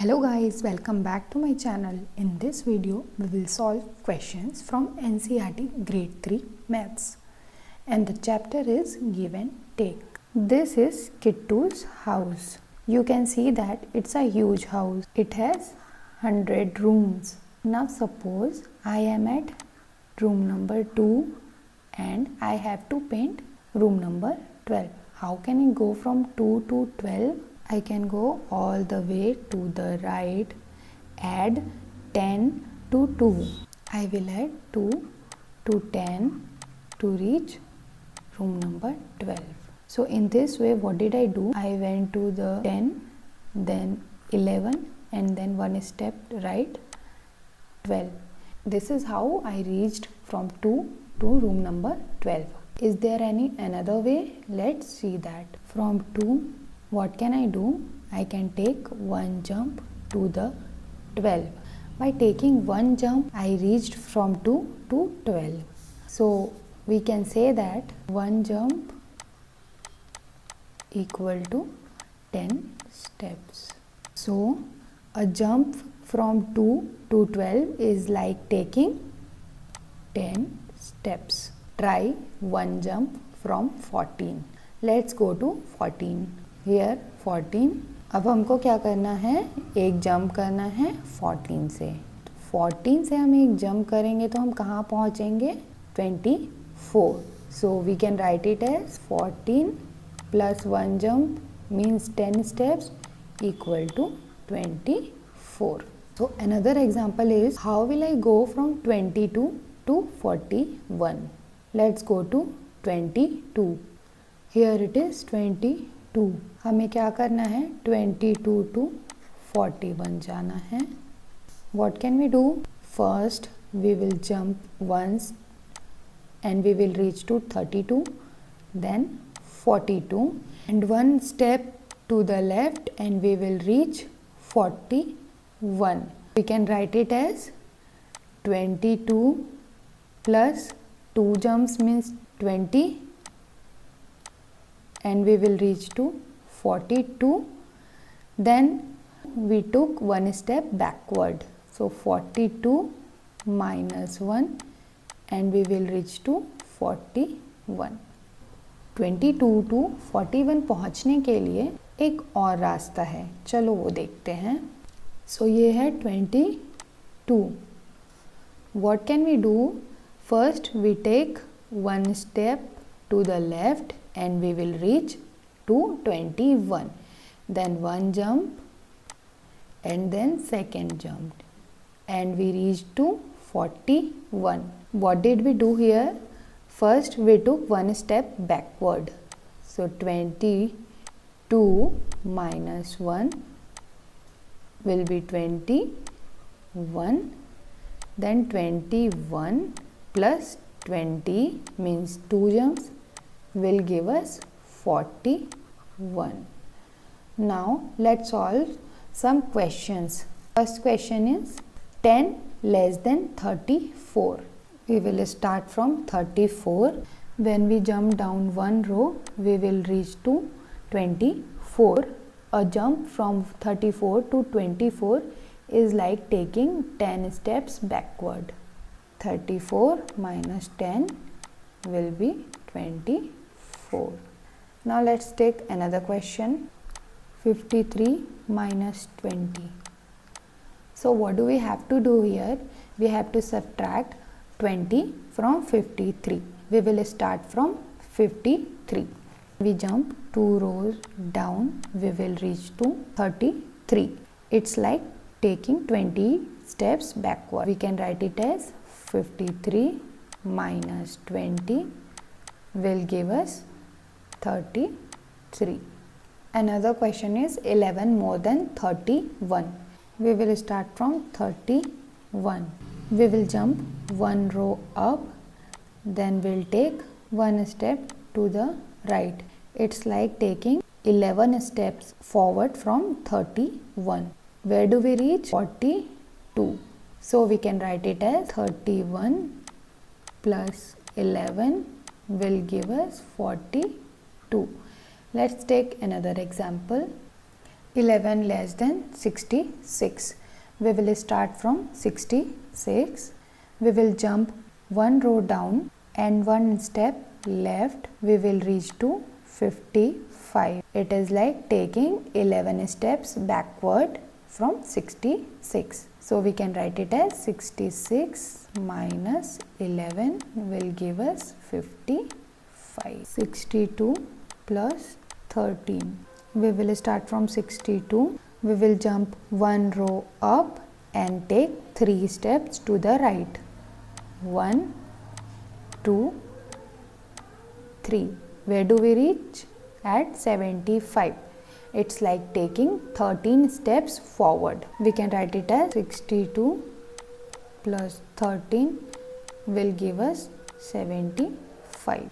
Hello guys, welcome back to my channel. In this video, we will solve questions from NCERT Grade 3 Maths. And the chapter is Give and Take. This is Kittu's house. You can see that it's a huge house. It has 100 rooms. Now suppose I am at room number 2 and I have to paint room number 12. How can I go from 2 to 12? I can go all the way to the right, add 10 to 2. I will add 2 to 10 to reach room number 12. So in this way, what did I do? I went to the 10, then 11 and then one step right, 12. This is how I reached from 2 to room number 12. Is there another way? Let's see that. From 2, what can I do? I can take one jump to the 12. By taking one jump, I reached from 2 to 12. So we can say that one jump equal to 10 steps. So a jump from 2 to 12 is like taking 10 steps. Try one jump from 14. Let's go to 14. Here 14. अब हमको क्या करना है? एक jump करना है 14 से. 14 से हम एक जंप करेंगे तो हम कहाँ पहुँचेंगे? 24. So we can write it as 14 plus one jump means 10 steps equal to 24. So another example is how will I go from 22 to 41? Let's go to 22. Here it is 22. हमें क्या करना है? 22 to 41 जाना है. What can we do? First we will jump once and we will reach to 32, then 42 and one step to the left and we will reach 41. We can write it as 22 plus 2 jumps means 20 and we will reach to 42. Then we took one step backward. So 42 minus 1 and we will reach to 41. 22 to 41 पहुँचने के लिए एक और रास्ता है. चलो वो देखते हैं. So ये है 22. What can we do? First we take one step to the left and we will reach to 21. Then one jump and then second jump and we reach to 41. What did we do here? First we took one step backward. So 22 minus 1 will be 21. Then 21 plus 20 means 2 jumps will give us 41. Now let's solve some questions. First question is 10 less than 34. We will start from 34. When we jump down one row, we will reach to 24. A jump from 34 to 24 is like taking 10 steps backward. 34 minus 10 will be 24. Now let's take another question. 53 minus 20. So what do we have to do here? We have to subtract 20 from 53. We will start from 53. We jump 2 rows down. We will reach to 33. It's like taking 20 steps backward. We can write it as 53 minus 20 will give us 33. Another question is 11 more than 31. We will start from 31. We will jump one row up, then we'll take one step to the right. It's like taking 11 steps forward from 31. Where do we reach? 42. So we can write it as 31 plus 11 will give us 42. Let's take another example. 11 less than 66. We will start from 66. We will jump one row down and one step left. We will reach to 55. It is like taking 11 steps backward from 66. So we can write it as 66 minus 11 will give us 55. 62 plus 13. We will start from 62. We will jump one row up and take 3 steps to the right. 1, 2, 3. Where do we reach? At 75. It's like taking 13 steps forward. We can write it as 62 plus 13 will give us 75.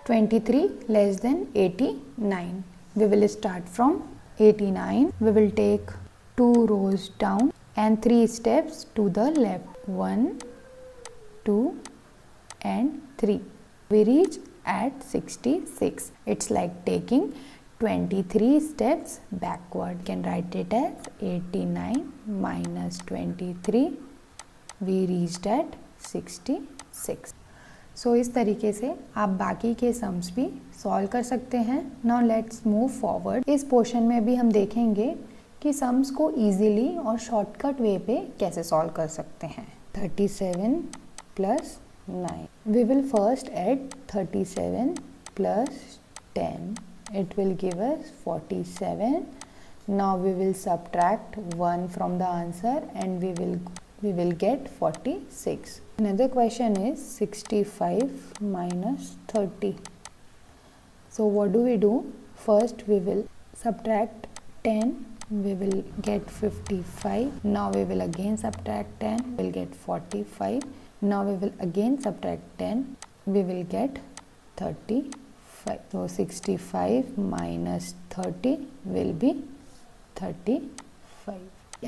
23 less than 89. We will start from 89. We will take 2 rows down and 3 steps to the left. 1, 2 and 3. We reach at 66. It's like taking 23 steps backward. We can write it as 89 minus 23. We reached at 66. सो इस तरीके से आप बाकी के sums भी solve कर सकते हैं. Now let's move forward. इस पोर्शन में भी हम देखेंगे कि सम्स को इजीली और शॉर्टकट वे पे कैसे सॉल्व कर सकते हैं. 37 plus 9. We will first add 37 plus 10. It will give us 47. Now we will subtract 1 from the answer and we will get 46. Another question is 65 minus 30. So what do we do? First we will subtract 10. We will get 55. Now we will again subtract 10. We will get 45. Now we will again subtract 10. We will get 35. So 65 minus 30 will be 35.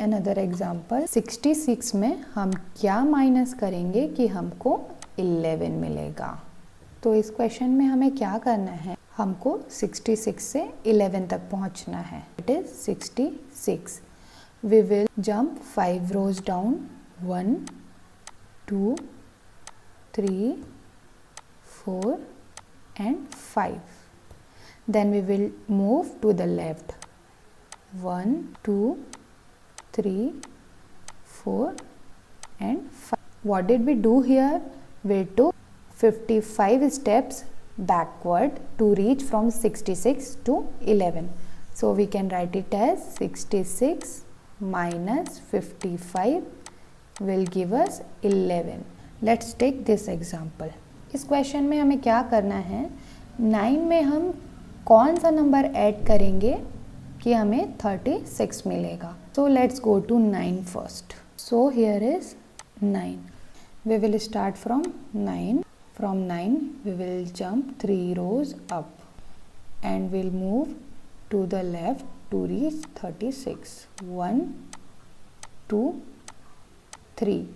Another example. 66 में हम क्या minus करेंगे कि हमको 11 मिलेगा. तो इस question में हमें क्या करना है? हमको 66 से 11 तक पहुंचना है. It is 66. We will jump 5 rows down. 1, 2, 3, 4 and 5. Then we will move to the left. 1, 2, 3, 4 and 5. What did we do here? We took 55 steps backward to reach from 66 to 11. So we can write it as 66 minus 55 will give us 11. Let's take this example. इस question में हमें क्या करना है? 9 में हम कौन सा नंबर ऐड करेंगे कि हमें 36 मिलेगा. So let's go to 9 first. So here is 9. We will start from 9. From 9 we will jump 3 rows up and we'll move to the left to reach 36. 1, 2, 3.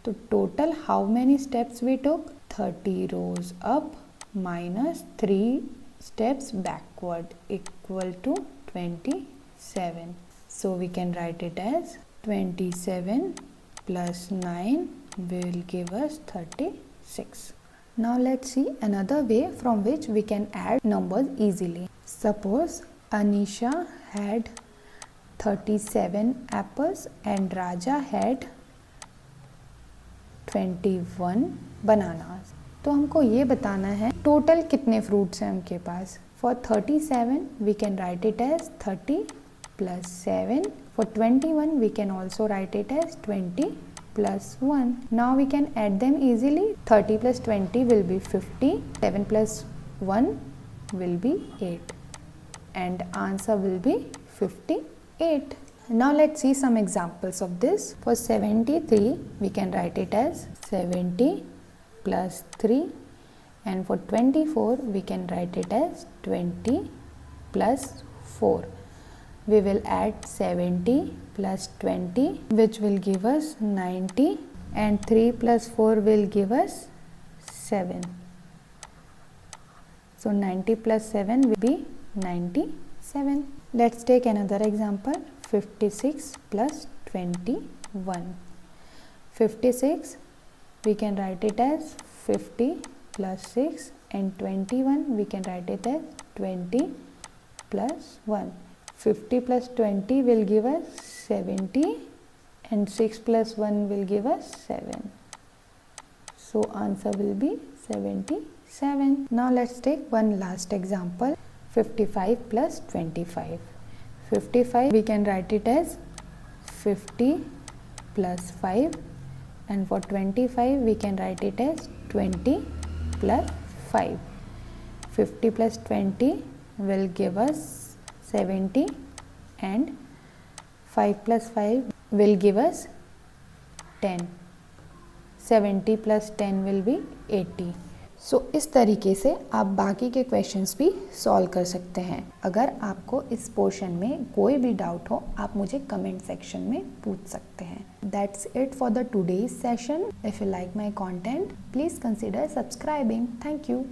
So total how many steps we took? 30 rows up minus 3 steps backward equal to 27. So we can write it as 27 plus 9 will give us 36. Now let's see another way from which we can add numbers easily. Suppose Anisha had 37 apples and Raja had 21 bananas. तो हमको ये बताना है total कितने fruits हैं उनके पास. For 37 we can write it as 30 plus 7. For 21 we can also write it as 20 plus 1. Now we can add them easily. 30 plus 20 will be 50. 7 plus 1 will be 8 and answer will be 58. Now let's see some examples of this. For 73 we can write it as 70 plus 3 and for 24 we can write it as 20 plus 4. We will add 70 plus 20 which will give us 90 and 3 plus 4 will give us 7. So 90 plus 7 will be 97. Let's take another example. 56 plus 21. 56 we can write it as 50 plus 6, and 21 we can write it as 20 plus 1. 50 plus 20 will give us 70, and 6 plus 1 will give us 7. So answer will be 77. Now let's take one last example. 55 plus 25. 55 we can write it as 50 plus 5, and for 25 we can write it as 20 plus 5. 50 plus 20 will give us 70, and 5 plus 5 will give us 10. 70 plus 10 will be 80. सो इस तरीके से आप बाकी के questions भी solve कर सकते हैं। अगर आपको इस पोर्शन में कोई भी डाउट हो, आप मुझे कमेंट सेक्शन में पूछ सकते हैं। That's it for the today's session. If you like my content, please consider subscribing. Thank you.